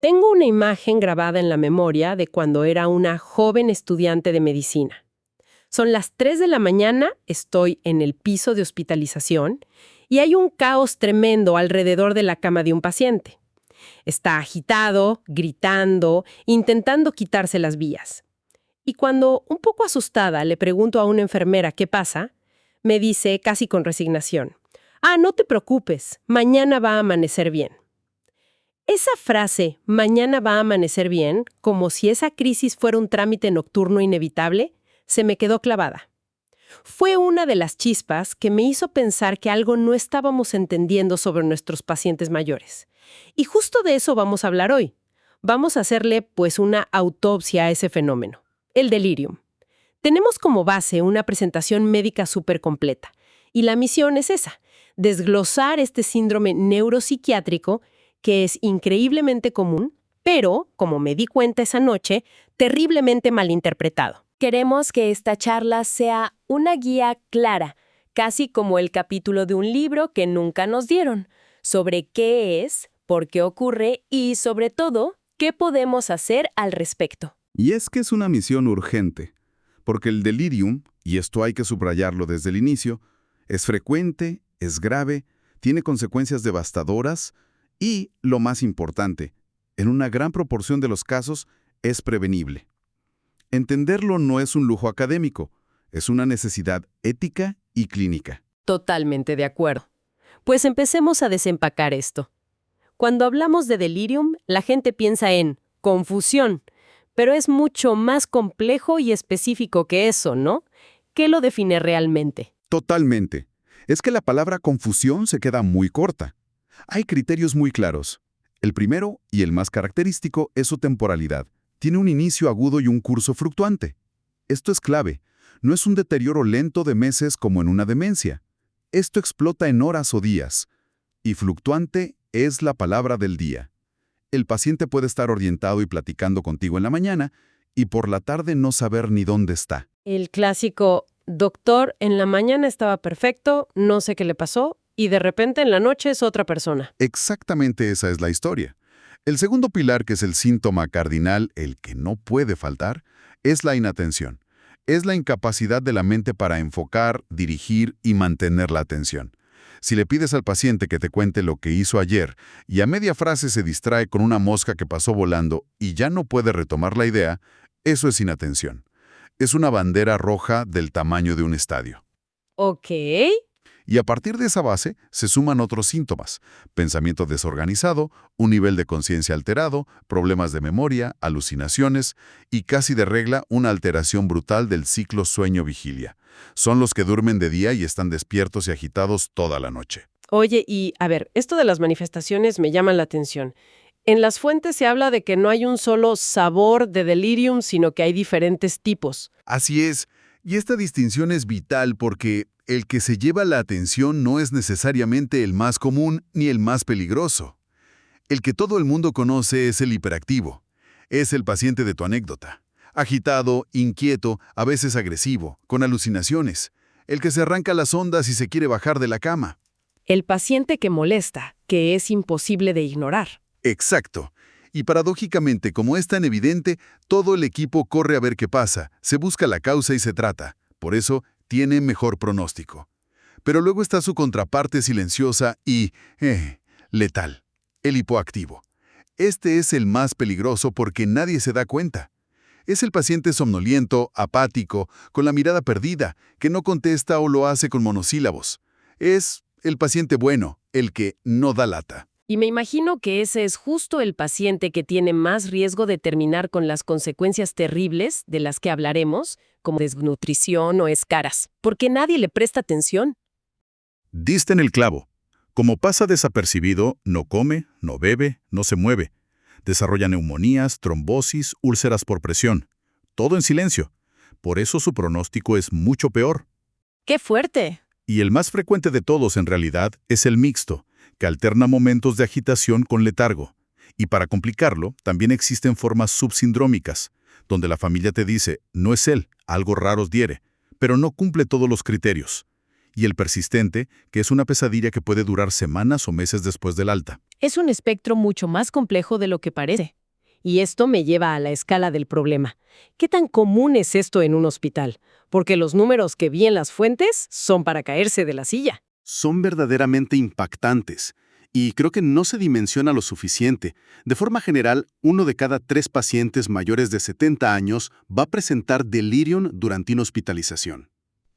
Tengo una imagen grabada en la memoria de cuando era una joven estudiante de medicina. Son las 3 de la mañana, estoy en el piso de hospitalización y hay un caos tremendo alrededor de la cama de un paciente. Está agitado, gritando, intentando quitarse las vías. Y cuando, un poco asustada, le pregunto a una enfermera qué pasa, me dice casi con resignación: «Ah, no te preocupes, mañana va a amanecer bien». Esa frase, «mañana va a amanecer bien», como si esa crisis fuera un trámite nocturno inevitable, se me quedó clavada. Fue una de las chispas que me hizo pensar que algo no estábamos entendiendo sobre nuestros pacientes mayores. Y justo de eso vamos a hablar hoy. Vamos a hacerle, pues, una autopsia a ese fenómeno, el delirium. Tenemos como base una presentación médica súper completa. Y la misión es esa, desglosar este síndrome neuropsiquiátrico que es increíblemente común, pero, como me di cuenta esa noche, terriblemente malinterpretado. Queremos que esta charla sea una guía clara, casi como el capítulo de un libro que nunca nos dieron, sobre qué es, por qué ocurre y, sobre todo, qué podemos hacer al respecto. Y es que es una misión urgente, porque el delirium, y esto hay que subrayarlo desde el inicio, es frecuente, es grave, tiene consecuencias devastadoras y, lo más importante, en una gran proporción de los casos, es prevenible. Entenderlo no es un lujo académico, es una necesidad ética y clínica. Totalmente de acuerdo. Pues empecemos a desempacar esto. Cuando hablamos de delirium, la gente piensa en confusión, pero es mucho más complejo y específico que eso, ¿no? ¿Qué lo define realmente? Totalmente. Es que la palabra confusión se queda muy corta. Hay criterios muy claros. El primero, y el más característico, es su temporalidad. Tiene un inicio agudo y un curso fluctuante. Esto es clave. No es un deterioro lento de meses como en una demencia. Esto explota en horas o días. Y fluctuante es la palabra del día. El paciente puede estar orientado y platicando contigo en la mañana y por la tarde no saber ni dónde está. El clásico: doctor, en la mañana estaba perfecto, no sé qué le pasó, y de repente en la noche es otra persona. Exactamente esa es la historia. El segundo pilar, que es el síntoma cardinal, el que no puede faltar, es la inatención. Es la incapacidad de la mente para enfocar, dirigir y mantener la atención. Si le pides al paciente que te cuente lo que hizo ayer y a media frase se distrae con una mosca que pasó volando y ya no puede retomar la idea, eso es inatención. Es una bandera roja del tamaño de un estadio. Ok. Y a partir de esa base se suman otros síntomas: pensamiento desorganizado, un nivel de conciencia alterado, problemas de memoria, alucinaciones y casi de regla una alteración brutal del ciclo sueño-vigilia. Son los que duermen de día y están despiertos y agitados toda la noche. Oye, y a ver, esto de las manifestaciones me llama la atención. En las fuentes se habla de que no hay un solo sabor de delirium, sino que hay diferentes tipos. Así es, y esta distinción es vital porque el que se lleva la atención no es necesariamente el más común ni el más peligroso. El que todo el mundo conoce es el hiperactivo. Es el paciente de tu anécdota. Agitado, inquieto, a veces agresivo, con alucinaciones. El que se arranca las ondas y se quiere bajar de la cama. El paciente que molesta, que es imposible de ignorar. Exacto. Y paradójicamente, como es tan evidente, todo el equipo corre a ver qué pasa, se busca la causa y se trata. Por eso, tiene mejor pronóstico. Pero luego está su contraparte silenciosa y, letal, el hipoactivo. Este es el más peligroso porque nadie se da cuenta. Es el paciente somnoliento, apático, con la mirada perdida, que no contesta o lo hace con monosílabos. Es el paciente bueno, el que no da lata. Y me imagino que ese es justo el paciente que tiene más riesgo de terminar con las consecuencias terribles de las que hablaremos, como desnutrición o escaras, porque nadie le presta atención. Diste en el clavo. Como pasa desapercibido, no come, no bebe, no se mueve. Desarrolla neumonías, trombosis, úlceras por presión. Todo en silencio. Por eso su pronóstico es mucho peor. ¡Qué fuerte! Y el más frecuente de todos, en realidad, es el mixto, que alterna momentos de agitación con letargo. Y para complicarlo, también existen formas subsindrómicas, donde la familia te dice, no es él, algo raro os diere, pero no cumple todos los criterios. y el persistente, que es una pesadilla que puede durar semanas o meses después del alta. Es un espectro mucho más complejo de lo que parece. Y esto me lleva a la escala del problema. ¿Qué tan común es esto en un hospital? Porque los números que vi en las fuentes son para caerse de la silla. Son verdaderamente impactantes, y creo que no se dimensiona lo suficiente. De forma general, 1 de cada 3 pacientes mayores de 70 años va a presentar delirium durante una hospitalización.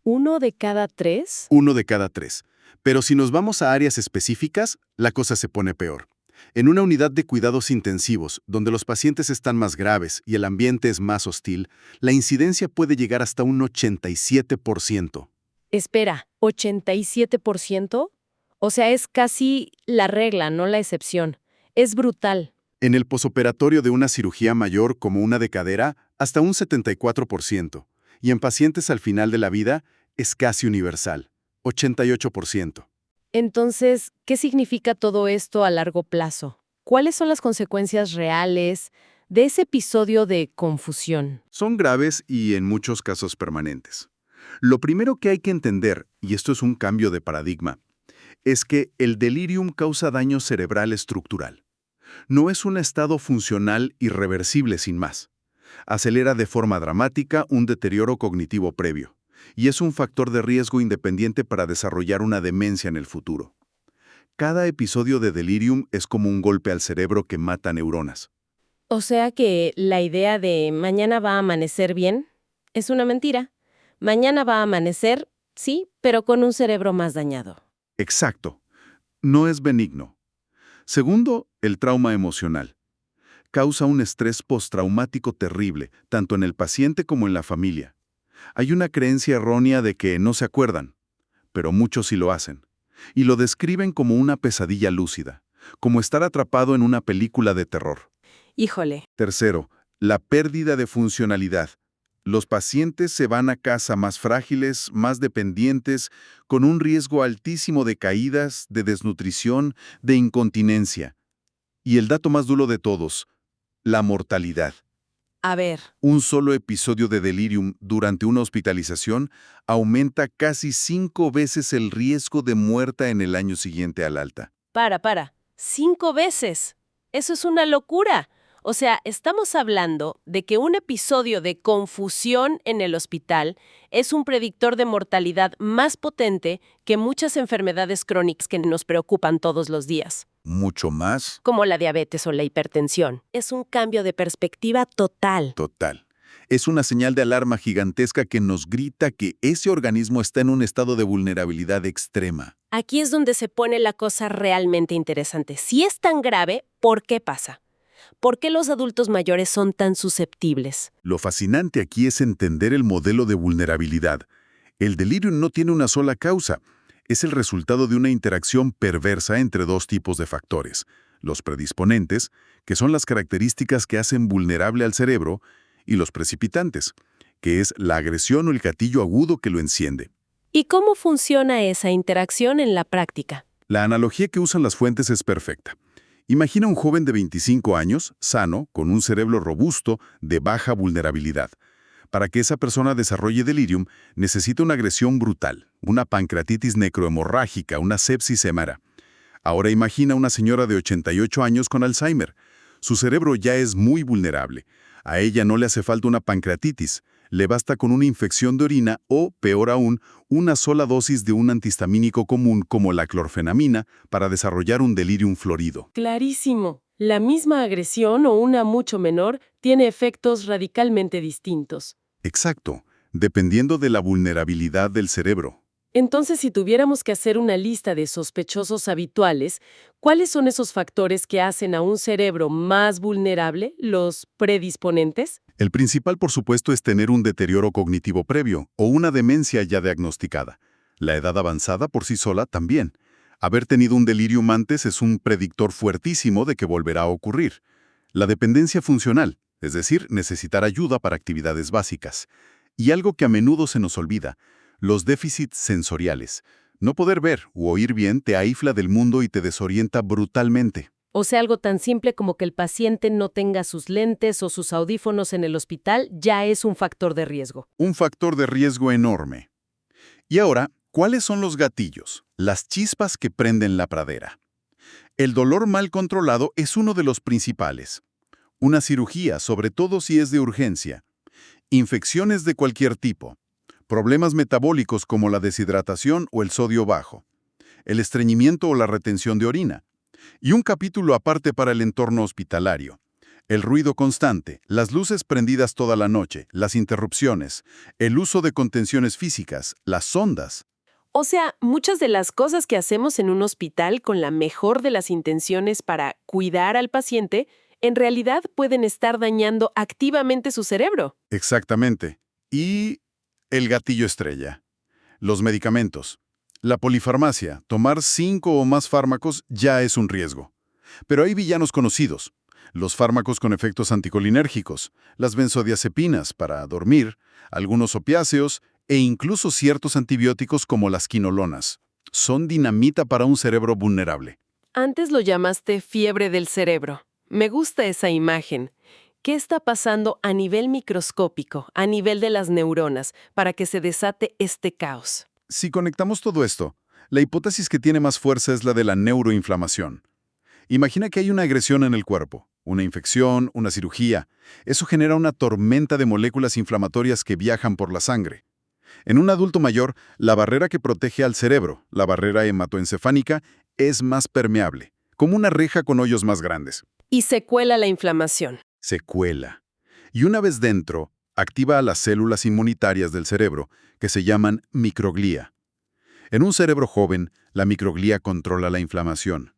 ¿1 de cada 3? 1 de cada 3. Pero si nos vamos a áreas específicas, la cosa se pone peor. En una unidad de cuidados intensivos, donde los pacientes están más graves y el ambiente es más hostil, la incidencia puede llegar hasta un 87%. Espera, ¿87%? O sea, es casi la regla, no la excepción. Es brutal. En el posoperatorio de una cirugía mayor como una de cadera, hasta un 74%. Y en pacientes al final de la vida, es casi universal, 88%. Entonces, ¿qué significa todo esto a largo plazo? ¿Cuáles son las consecuencias reales de ese episodio de confusión? Son graves y en muchos casos permanentes. Lo primero que hay que entender, y esto es un cambio de paradigma, es que el delirium causa daño cerebral estructural. No es un estado funcional irreversible sin más. Acelera de forma dramática un deterioro cognitivo previo, y es un factor de riesgo independiente para desarrollar una demencia en el futuro. Cada episodio de delirium es como un golpe al cerebro que mata neuronas. O sea que la idea de mañana va a amanecer bien es una mentira. Mañana va a amanecer, sí, pero con un cerebro más dañado. Exacto. No es benigno. Segundo, el trauma emocional. Causa un estrés postraumático terrible, tanto en el paciente como en la familia. Hay una creencia errónea de que no se acuerdan, pero muchos sí lo hacen. Y lo describen como una pesadilla lúcida, como estar atrapado en una película de terror. Híjole. Tercero, la pérdida de funcionalidad. Los pacientes se van a casa más frágiles, más dependientes, con un riesgo altísimo de caídas, de desnutrición, de incontinencia. Y el dato más duro de todos, la mortalidad. A ver, Un solo episodio de delirium durante una hospitalización aumenta casi 5 veces el riesgo de muerte en el año siguiente al alta. Para. 5 veces. Eso es una locura. O sea, estamos hablando de que un episodio de confusión en el hospital es un predictor de mortalidad más potente que muchas enfermedades crónicas que nos preocupan todos los días, Mucho más. como la diabetes o la hipertensión. Es un cambio de perspectiva total. Total. Es una señal de alarma gigantesca que nos grita que ese organismo está en un estado de vulnerabilidad extrema. Aquí es donde se pone la cosa realmente interesante. Si es tan grave, ¿por qué pasa? ¿Por qué los adultos mayores son tan susceptibles? Lo fascinante aquí es entender el modelo de vulnerabilidad. El delirio no tiene una sola causa. Es el resultado de una interacción perversa entre dos tipos de factores. Los predisponentes, que son las características que hacen vulnerable al cerebro, y los precipitantes, que es la agresión o el gatillo agudo que lo enciende. ¿Y cómo funciona esa interacción en la práctica? La analogía que usan las fuentes es perfecta. Imagina un joven de 25 años, sano, con un cerebro robusto, de baja vulnerabilidad. Para que esa persona desarrolle delirium, necesita una agresión brutal, una pancreatitis necrohemorrágica, una sepsis hemara. Ahora imagina una señora de 88 años con Alzheimer. Su cerebro ya es muy vulnerable. A ella no le hace falta una pancreatitis. Le basta con una infección de orina o, peor aún, una sola dosis de un antihistamínico común como la clorfenamina para desarrollar un delirium florido. clarísimo. La misma agresión o una mucho menor tiene efectos radicalmente distintos. Exacto, dependiendo de la vulnerabilidad del cerebro. Entonces, si tuviéramos que hacer una lista de sospechosos habituales, ¿cuáles son esos factores que hacen a un cerebro más vulnerable, los predisponentes? El principal, por supuesto, es tener un deterioro cognitivo previo o una demencia ya diagnosticada. La edad avanzada por sí sola también. Haber tenido un delirium antes es un predictor fuertísimo de que volverá a ocurrir. La dependencia funcional, es decir, necesitar ayuda para actividades básicas. Y algo que a menudo se nos olvida, los déficits sensoriales. No poder ver u oír bien te aísla del mundo y te desorienta brutalmente. O sea, algo tan simple como que el paciente no tenga sus lentes o sus audífonos en el hospital ya es un factor de riesgo. Un factor de riesgo enorme. Y ahora, ¿Cuáles son los gatillos? Las chispas que prenden la pradera. El dolor mal controlado es uno de los principales. Una cirugía, sobre todo si es de urgencia. Infecciones de cualquier tipo. Problemas metabólicos como la deshidratación o el sodio bajo. El estreñimiento o la retención de orina. Y un capítulo aparte para el entorno hospitalario. El ruido constante, las luces prendidas toda la noche, las interrupciones, el uso de contenciones físicas, las sondas. O sea, muchas de las cosas que hacemos en un hospital con la mejor de las intenciones para cuidar al paciente, en realidad pueden estar dañando activamente su cerebro. Exactamente. Y el gatillo estrella. Los medicamentos. La polifarmacia, tomar 5 o más fármacos ya es un riesgo. Pero hay villanos conocidos. Los fármacos con efectos anticolinérgicos, las benzodiazepinas para dormir, algunos opiáceos e incluso ciertos antibióticos como las quinolonas. Son dinamita para un cerebro vulnerable. Antes lo llamaste fiebre del cerebro. Me gusta esa imagen. ¿Qué está pasando a nivel microscópico, a nivel de las neuronas, para que se desate este caos? Si conectamos todo esto, la hipótesis que tiene más fuerza es la de la neuroinflamación. Imagina que hay una agresión en el cuerpo, una infección, una cirugía. Eso genera una tormenta de moléculas inflamatorias que viajan por la sangre. En un adulto mayor, la barrera que protege al cerebro, la barrera hematoencefálica, es más permeable, como una reja con hoyos más grandes. Y se cuela la inflamación. Se cuela. Y una vez dentro, activa a las células inmunitarias del cerebro, que se llaman microglía. En un cerebro joven, la microglía controla la inflamación.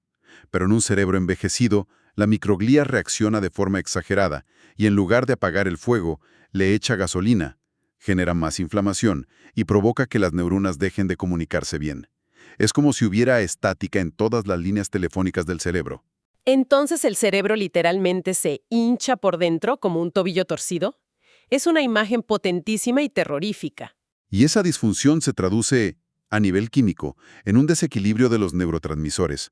Pero en un cerebro envejecido, la microglía reacciona de forma exagerada y en lugar de apagar el fuego, le echa gasolina, genera más inflamación y provoca que las neuronas dejen de comunicarse bien. Es como si hubiera estática en todas las líneas telefónicas del cerebro. Entonces el cerebro literalmente se hincha por dentro como un tobillo torcido. Es una imagen potentísima y terrorífica. Y esa disfunción se traduce, a nivel químico, en un desequilibrio de los neurotransmisores.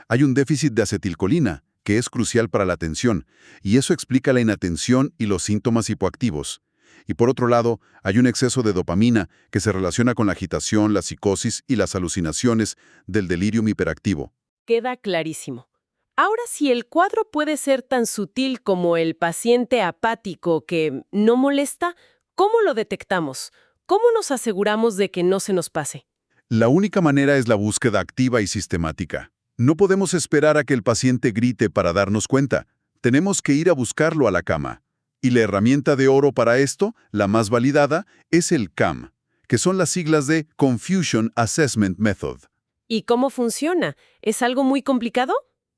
Hay un déficit de acetilcolina, que es crucial para la atención, y eso explica la inatención y los síntomas hipoactivos. Y por otro lado, hay un exceso de dopamina que se relaciona con la agitación, la psicosis y las alucinaciones del delirium hiperactivo. Queda clarísimo. Ahora, si el cuadro puede ser tan sutil como el paciente apático que no molesta, ¿cómo lo detectamos? ¿Cómo nos aseguramos de que no se nos pase? La única manera es la búsqueda activa y sistemática. No podemos esperar a que el paciente grite para darnos cuenta. Tenemos que ir a buscarlo a la cama. Y la herramienta de oro para esto, la más validada, es el CAM, que son las siglas de Confusion Assessment Method. ¿Y cómo funciona? ¿Es algo muy complicado?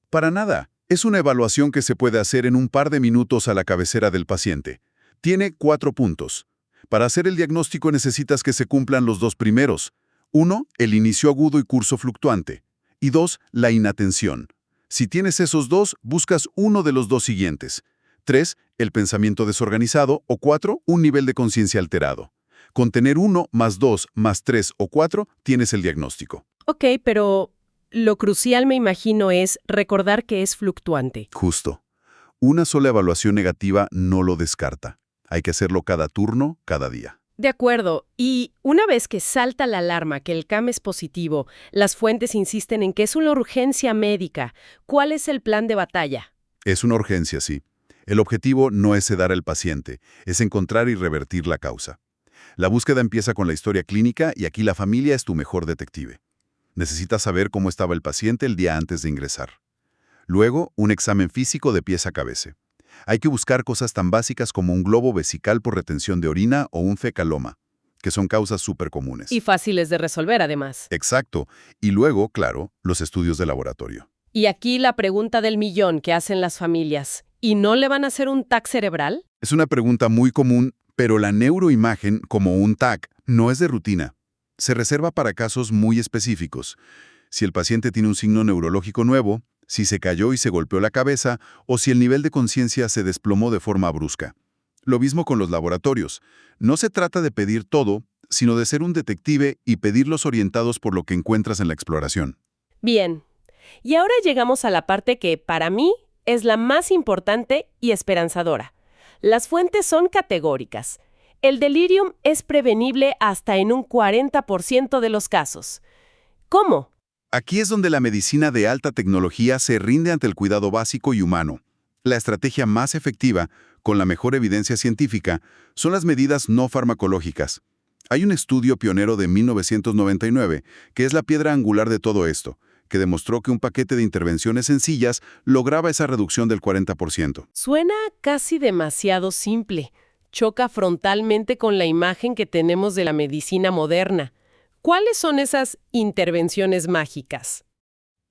Para nada. Es una evaluación que se puede hacer en un par de minutos a la cabecera del paciente. Tiene 4 puntos. Para hacer el diagnóstico necesitas que se cumplan los 2 primeros. 1, el inicio agudo y curso fluctuante. Y 2, la inatención. Si tienes esos 2, buscas uno de los 2 siguientes. 3, el pensamiento desorganizado. O 4, un nivel de conciencia alterado. Con tener 1, más 2, más 3 o 4, tienes el diagnóstico. Ok, pero lo crucial, me imagino, es recordar que es fluctuante. Justo. Una sola evaluación negativa no lo descarta. Hay que hacerlo cada turno, cada día. De acuerdo. Y una vez que salta la alarma que el CAM es positivo, las fuentes insisten en que es una urgencia médica. ¿Cuál es el plan de batalla? Es una urgencia, sí. El objetivo no es sedar al paciente, es encontrar y revertir la causa. La búsqueda empieza con la historia clínica y aquí la familia es tu mejor detective. Necesitas saber cómo estaba el paciente el día antes de ingresar. Luego, un examen físico de pies a cabeza. Hay que buscar cosas tan básicas como un globo vesical por retención de orina o un fecaloma, que son causas súper comunes. Y fáciles de resolver, además. Exacto. Y luego, claro, los estudios de laboratorio. Y aquí la pregunta del millón que hacen las familias. ¿Y no le van a hacer un TAC cerebral? Es una pregunta muy común, pero la neuroimagen, como un TAC, no es de rutina. Se reserva para casos muy específicos. Si el paciente tiene un signo neurológico nuevo, si se cayó y se golpeó la cabeza, o si el nivel de conciencia se desplomó de forma brusca. Lo mismo con los laboratorios. No se trata de pedir todo, sino de ser un detective y pedirlos orientados por lo que encuentras en la exploración. Bien. Y ahora llegamos a la parte que, para mí, es la más importante y esperanzadora. Las fuentes son categóricas. El delirium es prevenible hasta en un 40% de los casos. ¿Cómo? Aquí es donde la medicina de alta tecnología se rinde ante el cuidado básico y humano. La estrategia más efectiva, con la mejor evidencia científica, son las medidas no farmacológicas. Hay un estudio pionero de 1999 que es la piedra angular de todo esto, que demostró que un paquete de intervenciones sencillas lograba esa reducción del 40%. Suena casi demasiado simple. Choca frontalmente con la imagen que tenemos de la medicina moderna. ¿Cuáles son esas intervenciones mágicas?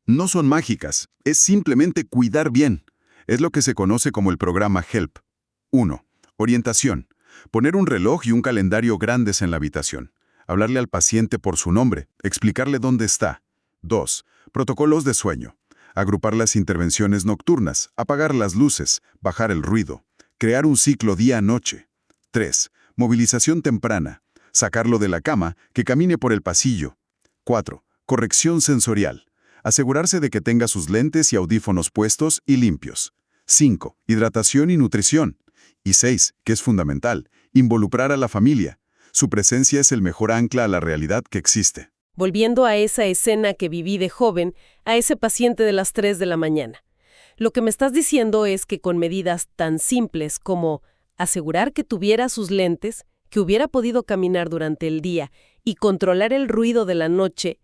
No son mágicas, es simplemente cuidar bien. Es lo que se conoce como el programa HELP. 1. Orientación. Poner un reloj y un calendario grandes en la habitación. Hablarle al paciente por su nombre, explicarle dónde está. 2. Protocolos de sueño. Agrupar las intervenciones nocturnas, apagar las luces, bajar el ruido. Crear un ciclo día-noche. 3. Movilización temprana. Sacarlo de la cama, que camine por el pasillo. 4. Corrección sensorial. Asegurarse de que tenga sus lentes y audífonos puestos y limpios. 5. Hidratación y nutrición. Y 6, que es fundamental, involucrar a la familia. Su presencia es el mejor ancla a la realidad que existe. Volviendo a esa escena que viví de joven, a ese paciente de las 3 de la mañana. Lo que me estás diciendo es que con medidas tan simples como asegurar que tuviera sus lentes, que hubiera podido caminar durante el día y controlar el ruido de la noche,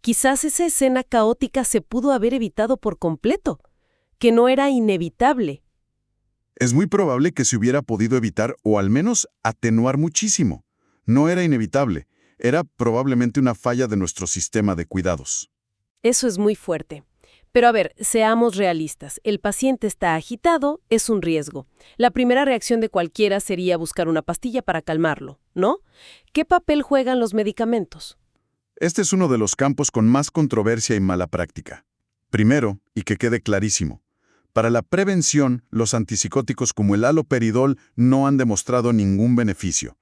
quizás esa escena caótica se pudo haber evitado por completo, que no era inevitable. Es muy probable que se hubiera podido evitar o al menos atenuar muchísimo. No era inevitable, era probablemente una falla de nuestro sistema de cuidados. Eso es muy fuerte. Pero a ver, seamos realistas. El paciente está agitado, es un riesgo. La primera reacción de cualquiera sería buscar una pastilla para calmarlo, ¿no? ¿Qué papel juegan los medicamentos? Este es uno de los campos con más controversia y mala práctica. Primero, y que quede clarísimo, para la prevención, los antipsicóticos como el haloperidol no han demostrado ningún beneficio.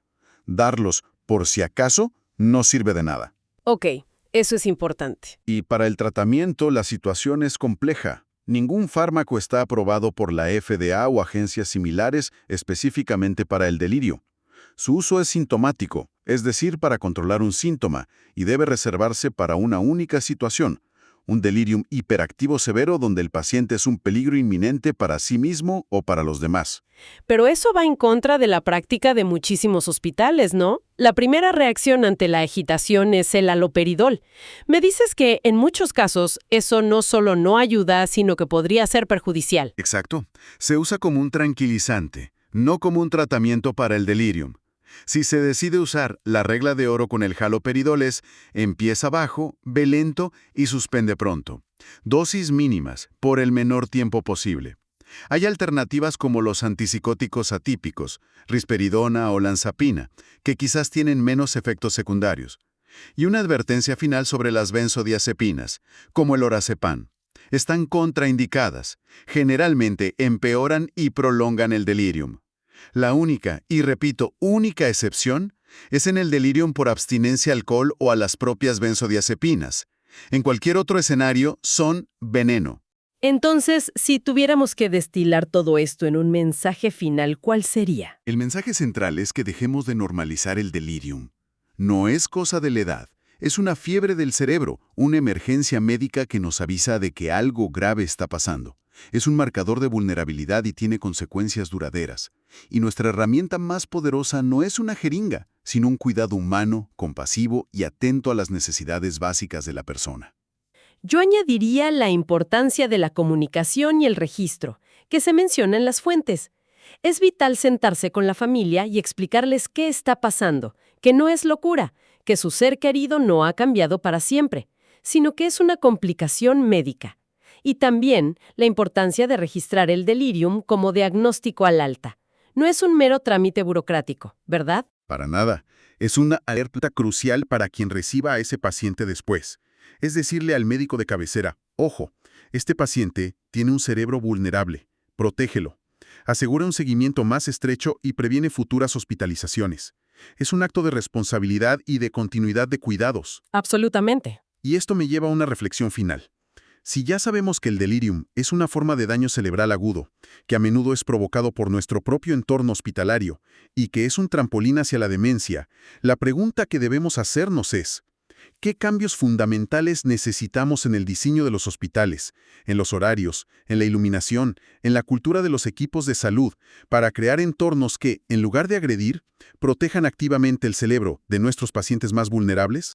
Darlos, por si acaso, no sirve de nada. Ok, eso es importante. Y para el tratamiento, la situación es compleja. Ningún fármaco está aprobado por la FDA o agencias similares específicamente para el delirio. Su uso es sintomático, es decir, para controlar un síntoma, y debe reservarse para una única situación, un delirium hiperactivo severo donde el paciente es un peligro inminente para sí mismo o para los demás. Pero eso va en contra de la práctica de muchísimos hospitales, ¿no? La primera reacción ante la agitación es el haloperidol. Me dices que en muchos casos eso no solo no ayuda, sino que podría ser perjudicial. Exacto. Se usa como un tranquilizante, no como un tratamiento para el delirium. Si se decide usar la regla de oro con el haloperidol es empieza bajo, ve lento y suspende pronto. Dosis mínimas, por el menor tiempo posible. Hay alternativas como los antipsicóticos atípicos, risperidona o lanzapina, que quizás tienen menos efectos secundarios. Y una advertencia final sobre las benzodiazepinas, como el orazepam. Están contraindicadas. Generalmente empeoran y prolongan el delirium. La única, y repito, única excepción, es en el delirium por abstinencia al alcohol o a las propias benzodiazepinas. En cualquier otro escenario, son veneno. Entonces, si tuviéramos que destilar todo esto en un mensaje final, ¿cuál sería? El mensaje central es que dejemos de normalizar el delirium. No es cosa de la edad, es una fiebre del cerebro, una emergencia médica que nos avisa de que algo grave está pasando. Es un marcador de vulnerabilidad y tiene consecuencias duraderas. Y nuestra herramienta más poderosa no es una jeringa, sino un cuidado humano, compasivo y atento a las necesidades básicas de la persona. Yo añadiría la importancia de la comunicación y el registro, que se menciona en las fuentes. Es vital sentarse con la familia y explicarles qué está pasando, que no es locura, que su ser querido no ha cambiado para siempre, sino que es una complicación médica. Y también la importancia de registrar el delirium como diagnóstico al alta. No es un mero trámite burocrático, ¿verdad? Para nada. Es una alerta crucial para quien reciba a ese paciente después. Es decirle al médico de cabecera, ojo, este paciente tiene un cerebro vulnerable, protégelo. Asegura un seguimiento más estrecho y previene futuras hospitalizaciones. Es un acto de responsabilidad y de continuidad de cuidados. Absolutamente. Y esto me lleva a una reflexión final. Si ya sabemos que el delirium es una forma de daño cerebral agudo, que a menudo es provocado por nuestro propio entorno hospitalario y que es un trampolín hacia la demencia, la pregunta que debemos hacernos es: ¿qué cambios fundamentales necesitamos en el diseño de los hospitales, en los horarios, en la iluminación, en la cultura de los equipos de salud, para crear entornos que, en lugar de agredir, protejan activamente el cerebro de nuestros pacientes más vulnerables?